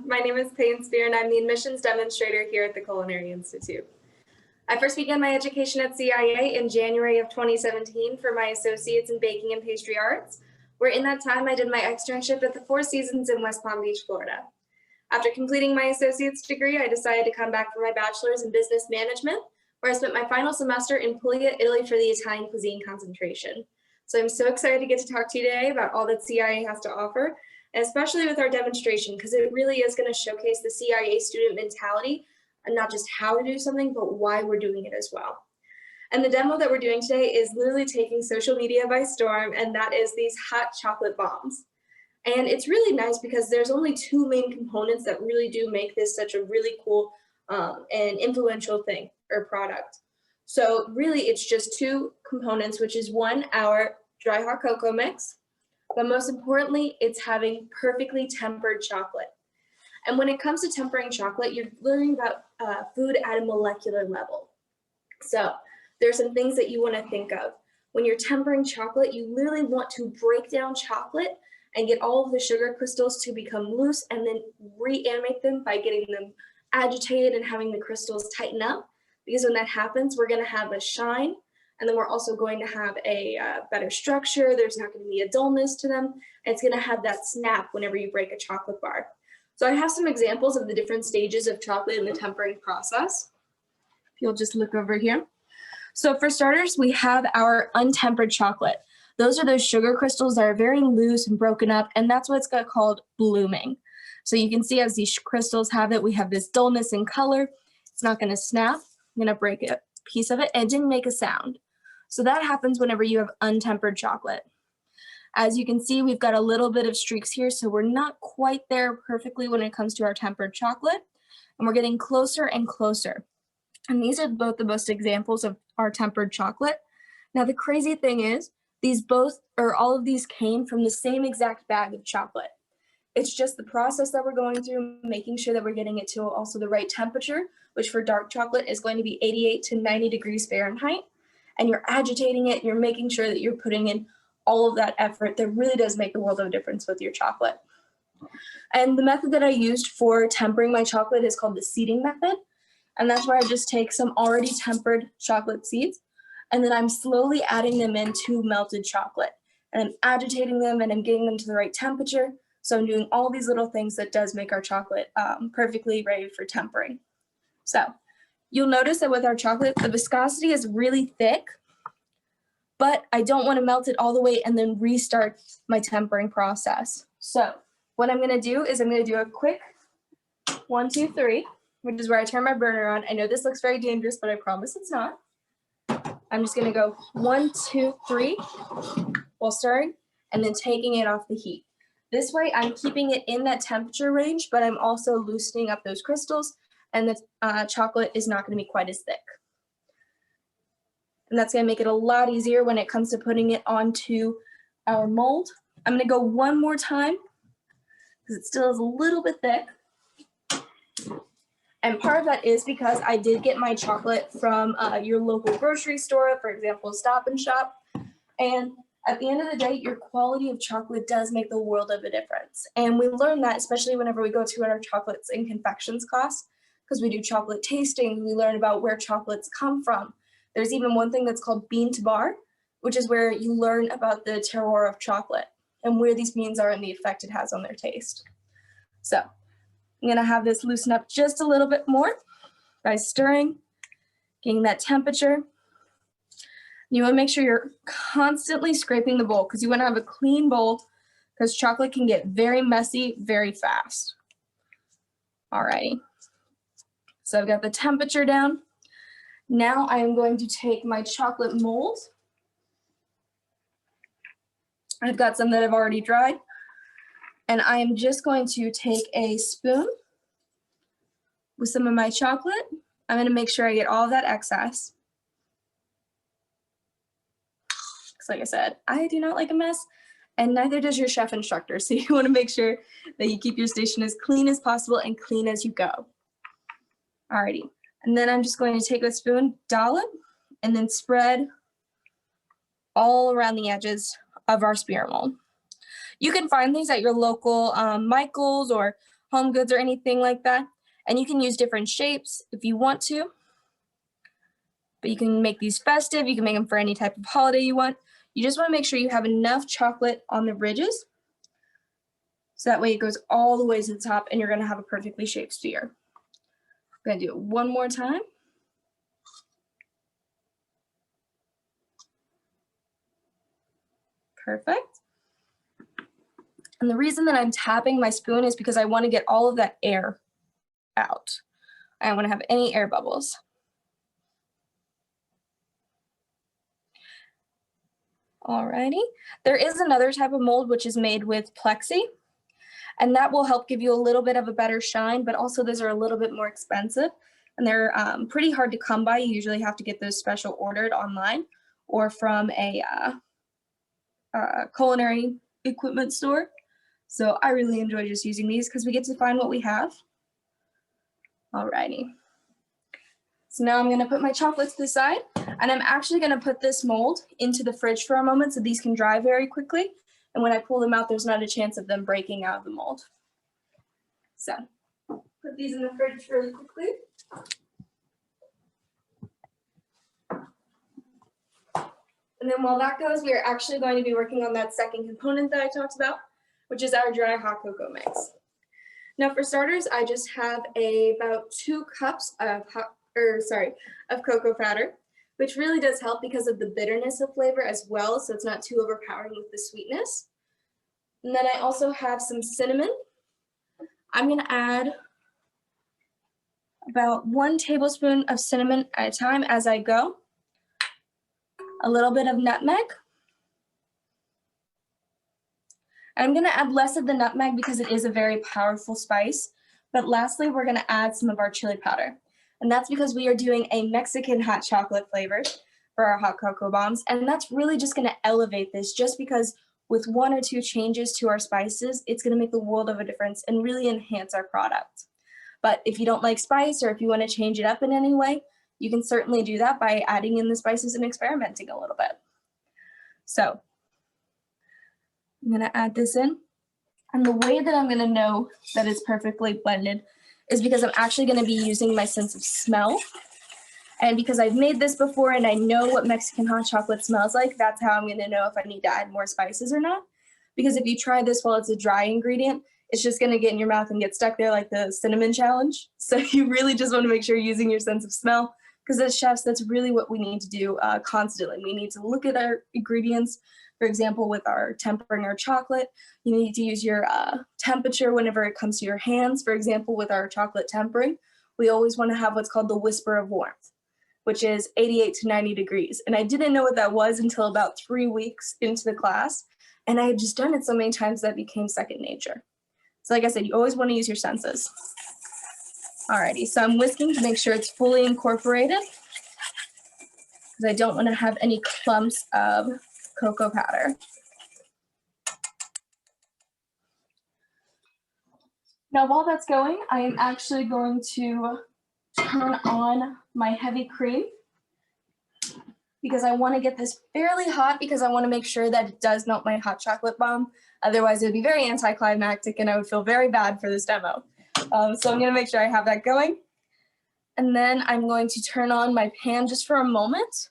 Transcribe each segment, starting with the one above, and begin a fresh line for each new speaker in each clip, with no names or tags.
My name is Payton and I'm the admissions demonstrator here at the Culinary Institute. I first began my education at CIA in January of 2017 for my associates in baking and pastry arts, where in that time I did my externship at the Four Seasons in West Palm Beach, Florida. After completing my associate's degree, I decided to come back for my bachelor's in business management, where I spent my final semester in Puglia, Italy for the Italian cuisine concentration. So I'm so excited to get to talk to you today about all that CIA has to offer, and especially with our demonstration, because it really is going to showcase the CIA student mentality and not just how to do something, but why we're doing it as well. And the demo that we're doing today is literally taking social media by storm, and that is these hot chocolate bombs. And it's really nice because there's only two main components that really do make this such a really cool and influential thing or product. So really it's just two components, which is one, our dry hot cocoa mix, but most importantly, it's having perfectly tempered chocolate. And when it comes to tempering chocolate, you're learning about food at a molecular level. So there's some things that you want to think of. When you're tempering chocolate, you literally want to break down chocolate and get all of the sugar crystals to become loose and then reanimate them by getting them agitated and having the crystals tighten up. Because when that happens, we're going to have a shine, and then we're also going to have a better structure. There's not going to be a dullness to them, and it's going to have that snap whenever you break a chocolate bar. So I have some examples of the different stages of chocolate in the tempering process. If you'll just look over here. So for starters, we have our untempered chocolate. Those are those sugar crystals that are very loose and broken up, and that's what's called blooming. So you can see as these crystals have it, we have this dullness in color. It's not going to snap. I'm going to break a piece of it, and it didn't make a sound. So that happens whenever you have untempered chocolate. As you can see, we've got a little bit of streaks here, so we're not quite there perfectly when it comes to our tempered chocolate, and we're getting closer and closer. And these are both the most examples of our tempered chocolate. Now, the crazy thing is, all of these came from the same exact bag of chocolate. It's just the process that we're going through, making sure that we're getting it to also the right temperature, which for dark chocolate is going to be 88 to 90 degrees Fahrenheit. And you're agitating it, you're making sure that you're putting in all of that effort that really does make a world of difference with your chocolate. And the method that I used for tempering my chocolate is called the seeding method. And that's where I just take some already tempered chocolate seeds, and then I'm slowly adding them into melted chocolate. And I'm agitating them, and I'm getting them to the right temperature. So I'm doing all these little things that does make our chocolate perfectly ready for tempering. So you'll notice that with our chocolate, the viscosity is really thick, but I don't want to melt it all the way and then restart my tempering process. So what I'm going to do is I'm going to do a quick 1, 2, 3, which is where I turn my burner on. I know this looks very dangerous, but I promise it's not. I'm just going to go 1, 2, 3 while stirring and then taking it off the heat. This way I'm keeping it in that temperature range, but I'm also loosening up those crystals, and the chocolate is not going to be quite as thick. And that's going to make it a lot easier when it comes to putting it onto our mold. I'm going to go one more time because it still is a little bit thick. And part of that is because I did get my chocolate from your local grocery store, for example, Stop and Shop. And at the end of the day, your quality of chocolate does make the world of a difference. And we learn that, especially whenever we go to our chocolates and confections class, because we do chocolate tasting, we learn about where chocolates come from. There's even one thing that's called bean to bar, which is where you learn about the terroir of chocolate and where these beans are and the effect it has on their taste. So I'm gonna have this loosen up just a little bit more by stirring, getting that temperature. You wanna make sure you're constantly scraping the bowl because you wanna have a clean bowl because chocolate can get very messy very fast. Alrighty, so I've got the temperature down. Now I am going to take my chocolate mold. I've got some that I've already dried. And I am just going to take a spoon with some of my chocolate. I'm going to make sure I get all of that excess. Because like I said, I do not like a mess, and neither does your chef instructor. So you want to make sure that you keep your station as clean as possible and clean as you go. Alrighty. And then I'm just going to take a spoon, dollop, and then spread all around the edges of our spear mold. You can find these at your local Michael's or home goods or anything like that. And you can use different shapes if you want to. But you can make these festive, you can make them for any type of holiday you want. You just want to make sure you have enough chocolate on the ridges, so that way it goes all the way to the top and you're going to have a perfectly shaped sphere. I'm going to do it one more time. Perfect. And the reason that I'm tapping my spoon is because I want to get all of that air out. I don't want to have any air bubbles. Alrighty. There is another type of mold which is made with plexi, and that will help give you a little bit of a better shine, but also those are a little bit more expensive, and they're pretty hard to come by. You usually have to get those special ordered online or from a culinary equipment store. So I really enjoy just using these because we get to find what we have. Alrighty. So now I'm going to put my chocolate to the side, and I'm actually going to put this mold into the fridge for a moment so these can dry very quickly. And when I pull them out, there's not a chance of them breaking out of the mold. So put these in the fridge really quickly. And then while that goes, we are actually going to be working on that second component that I talked about, which is our dry hot cocoa mix. Now for starters, I just have about 2 cups of cocoa powder, which really does help because of the bitterness of flavor as well, so it's not too overpowering with the sweetness. And then I also have some cinnamon. I'm going to add about 1 tablespoon of cinnamon at a time as I go. A little bit of nutmeg. I'm going to add less of the nutmeg because it is a very powerful spice. But lastly, we're going to add some of our chili powder. And that's because we are doing a Mexican hot chocolate flavor for our hot cocoa bombs. And that's really just going to elevate this, just because with 1 or 2 changes to our spices, it's going to make the world of a difference and really enhance our product. But if you don't like spice, or if you want to change it up in any way, you can certainly do that by adding in the spices and experimenting a little bit. So I'm going to add this in. And the way that I'm going to know that it's perfectly blended is because I'm actually going to be using my sense of smell. And because I've made this before and I know what Mexican hot chocolate smells like, that's how I'm going to know if I need to add more spices or not. Because if you try this while it's a dry ingredient, it's just going to get in your mouth and get stuck there like the cinnamon challenge. So you really just want to make sure you're using your sense of smell, because as chefs, that's really what we need to do constantly. We need to look at our ingredients. For example, with our tempering our chocolate, you need to use your temperature whenever it comes to your hands. For example, with our chocolate tempering, we always want to have what's called the whisper of warmth, which is 88 to 90 degrees. And I didn't know what that was until about 3 weeks into the class. And I had just done it so many times that it became second nature. So like I said, you always want to use your senses. Alrighty, so I'm whisking to make sure it's fully incorporated, because I don't want to have any clumps of cocoa powder. Now while that's going, I am actually going to turn on my heavy cream, because I want to get this fairly hot, because I want to make sure that it does melt my hot chocolate bomb. Otherwise it would be very anticlimactic and I would feel very bad for this demo. So I'm going to make sure I have that going. And then I'm going to turn on my pan just for a moment.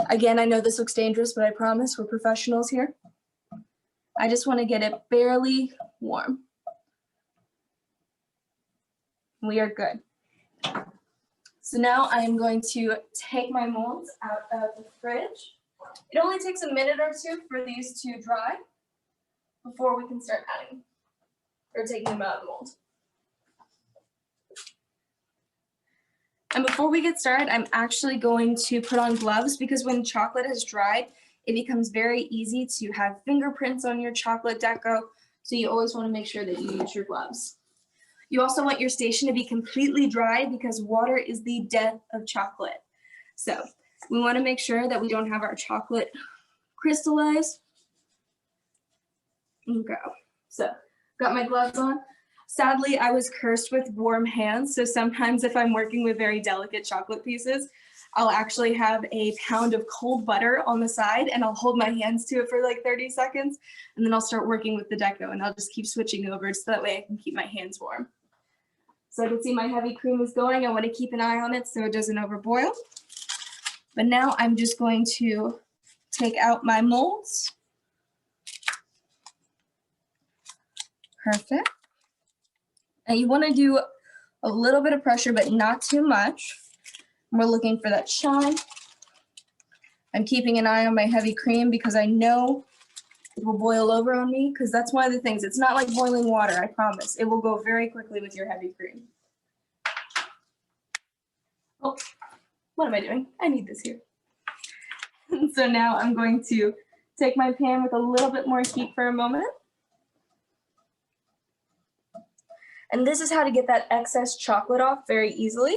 Again, I know this looks dangerous, but I promise we're professionals here. I just want to get it barely warm. We are good. So now I am going to take my molds out of the fridge. It only takes a minute or 2 for these to dry before we can start adding or taking them out of the mold. And before we get started, I'm actually going to put on gloves, because when chocolate has dried, it becomes very easy to have fingerprints on your chocolate deco. So you always want to make sure that you use your gloves. You also want your station to be completely dry, because water is the death of chocolate. So we want to make sure that we don't have our chocolate crystallize. And go. So got my gloves on. Sadly, I was cursed with warm hands, so sometimes if I'm working with very delicate chocolate pieces, I'll actually have a pound of cold butter on the side, and I'll hold my hands to it for like 30 seconds, and then I'll start working with the deco, and I'll just keep switching over so that way I can keep my hands warm. So I can see my heavy cream is going. I want to keep an eye on it so it doesn't overboil. But now I'm just going to take out my molds. Perfect. And you want to do a little bit of pressure, but not too much. We're looking for that shine. I'm keeping an eye on my heavy cream because I know it will boil over on me, because that's one of the things. It's not like boiling water, I promise. It will go very quickly with your heavy cream. Oh, what am I doing? I need this here. So now I'm going to take my pan with a little bit more heat for a moment. And this is how to get that excess chocolate off very easily.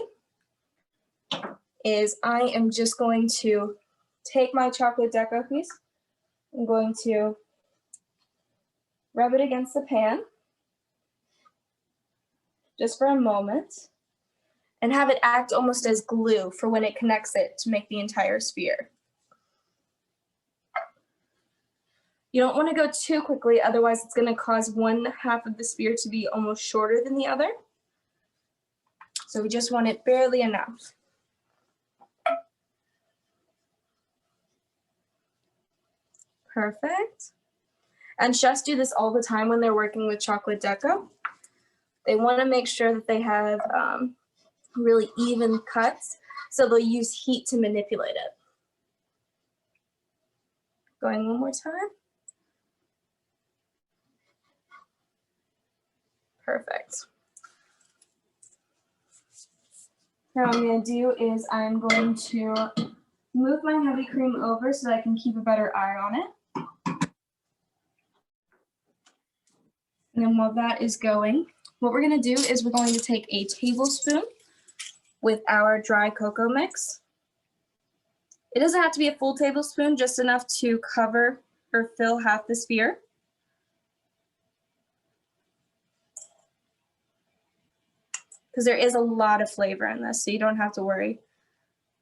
Is I am just going to take my chocolate deco piece. I'm going to rub it against the pan just for a moment and have it act almost as glue for when it connects it to make the entire sphere. You don't want to go too quickly, otherwise it's going to cause one half of the sphere to be almost shorter than the other. So we just want it barely enough. Perfect. And chefs do this all the time when they're working with chocolate deco. They want to make sure that they have really even cuts, so they'll use heat to manipulate it. Going one more time. Perfect. Now what I'm going to do is I'm going to move my heavy cream over so that I can keep a better eye on it. And then while that is going, what we're going to do is we're going to take a tablespoon with our dry cocoa mix. It doesn't have to be a full tablespoon, just enough to cover or fill half the sphere. Because there is a lot of flavor in this, so you don't have to worry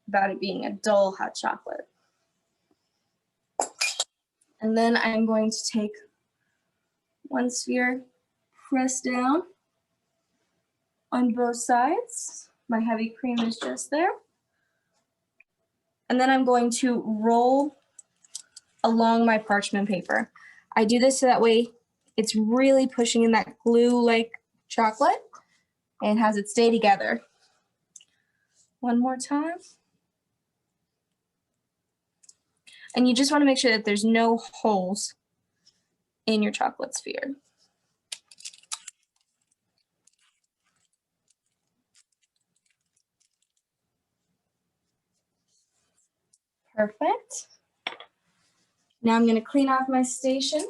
about it being a dull hot chocolate. And then I'm going to take one sphere, press down on both sides. My heavy cream is just there. And then I'm going to roll along my parchment paper. I do this so that way it's really pushing in that glue-like chocolate and has it stay together. One more time. And you just want to make sure that there's no holes in your chocolate sphere. Perfect. Now I'm going to clean off my station.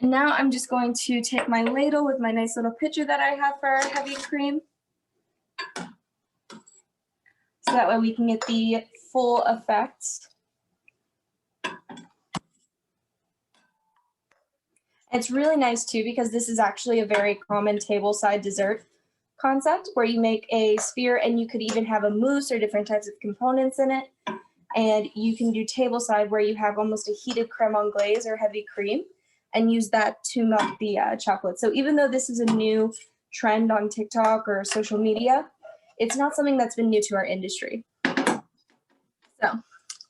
And now I'm just going to take my ladle with my nice little pitcher that I have for our heavy cream. So that way we can get the full effect. It's really nice too because this is actually a very common tableside dessert concept where you make a sphere and you could even have a mousse or different types of components in it. And you can do tableside where you have almost a heated creme anglaise or heavy cream and use that to melt the chocolate. So even though this is a new trend on TikTok or social media, it's not something that's been new to our industry. So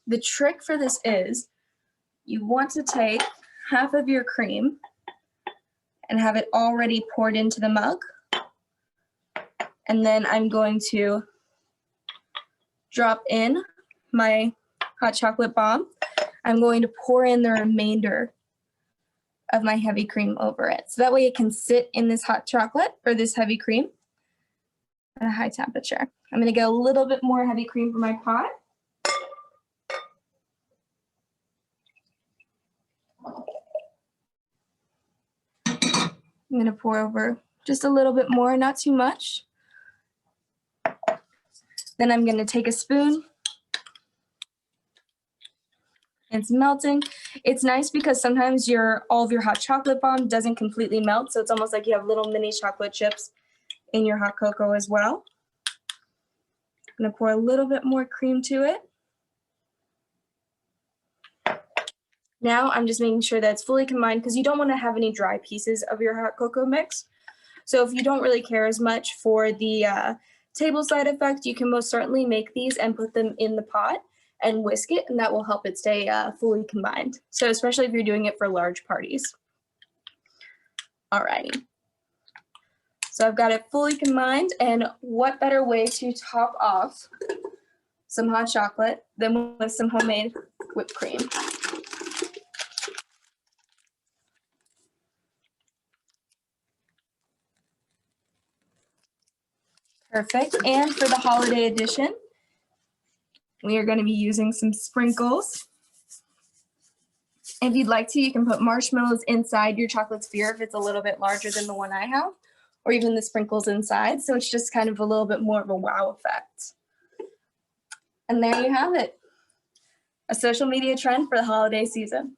the trick for this is you want to take half of your cream and have it already poured into the mug. And then I'm going to drop in my hot chocolate bomb. I'm going to pour in the remainder of my heavy cream over it. So that way it can sit in this hot chocolate or this heavy cream at a high temperature. I'm going to get a little bit more heavy cream for my pot. I'm going to pour over just a little bit more, not too much. Then I'm going to take a spoon. It's melting. It's nice because sometimes all of your hot chocolate bomb doesn't completely melt, so it's almost like you have little mini chocolate chips in your hot cocoa as well. I'm gonna pour a little bit more cream to it. Now I'm just making sure that it's fully combined because you don't want to have any dry pieces of your hot cocoa mix. So if you don't really care as much for the table side effect, you can most certainly make these and put them in the pot and whisk it, and that will help it stay fully combined. So especially if you're doing it for large parties. Alrighty. So I've got it fully combined, and what better way to top off some hot chocolate than with some homemade whipped cream. Perfect. And for the holiday edition, we are going to be using some sprinkles. If you'd like to, you can put marshmallows inside your chocolate sphere if it's a little bit larger than the one I have, or even the sprinkles inside. So it's just kind of a little bit more of a wow effect. And there you have it. A social media trend for the holiday season.